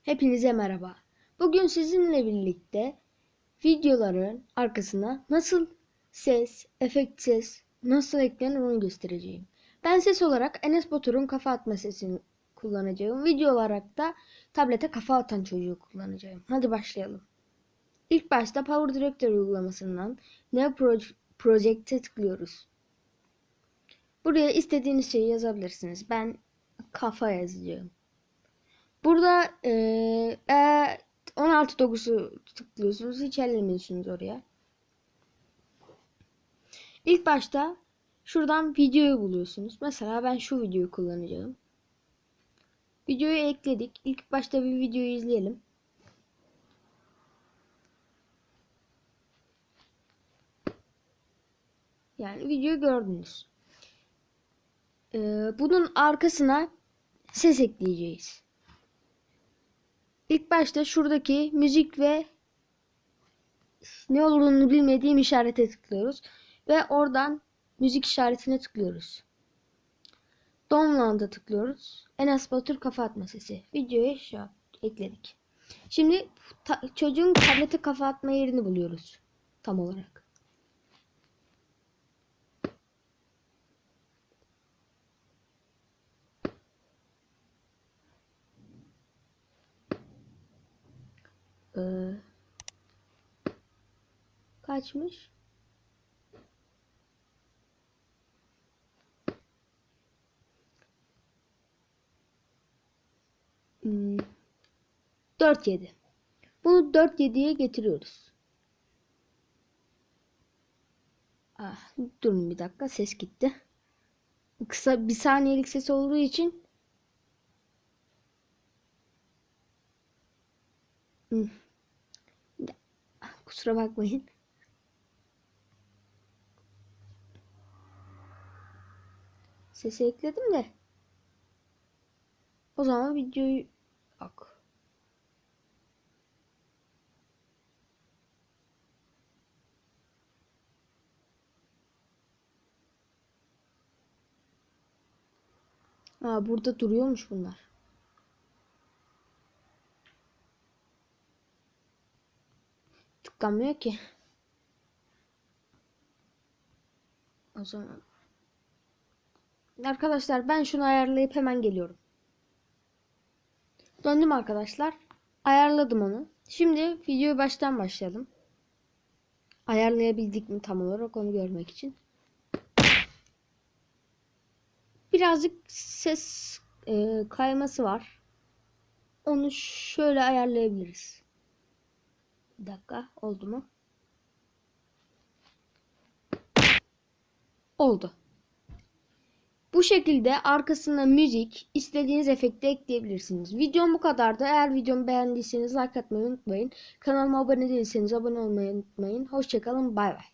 Hepinize merhaba. Bugün sizinle birlikte videoların arkasına nasıl efekt ses nasıl eklenir onu göstereceğim. Ben ses olarak Enes Batur'un kafa atma sesini kullanacağım. Video olarak da tablete kafa atan çocuğu kullanacağım. Hadi başlayalım. İlk başta Power Director uygulamasından New Project'e tıklıyoruz. Buraya istediğiniz şeyi yazabilirsiniz. Ben kafa yazacağım. Burada 16.9'u tıklıyorsunuz. Hiç ellemiyorsunuz oraya. İlk başta şuradan videoyu buluyorsunuz. Mesela ben şu videoyu kullanacağım. Videoyu ekledik. İlk başta bir videoyu izleyelim. Yani videoyu gördünüz. Bunun arkasına ses ekleyeceğiz. İlk başta şuradaki müzik ve ne olduğunu bilmediğim işarete tıklıyoruz. Ve oradan müzik işaretine tıklıyoruz. Download'a tıklıyoruz. Enes Batur kafa atma sesi. Videoya ekledik. Şimdi çocuğun tablete kafa atma yerini buluyoruz. Tam olarak. Kaçmış? Hmm, 4.7. Bunu 4.7'ye getiriyoruz. Durun bir dakika, ses gitti. Kısa bir saniyelik ses olduğu için kusura bakmayın. Sesi ekledim de. O zaman videoyu bak. Burada duruyormuş bunlar. Tıklanmıyor ki. O zaman arkadaşlar ben şunu ayarlayıp hemen geliyorum. Döndüm arkadaşlar. Ayarladım onu. Şimdi videoyu baştan başlayalım. Ayarlayabildik mi tam olarak onu görmek için. Birazcık ses kayması var. Onu şöyle ayarlayabiliriz. Bir dakika, oldu mu? Oldu. Bu şekilde arkasına müzik, istediğiniz efekti ekleyebilirsiniz. Videom bu kadardı. Eğer videomu beğendiyseniz like atmayı unutmayın. Kanalıma abone değilseniz abone olmayı unutmayın. Hoşçakalın, bay bay.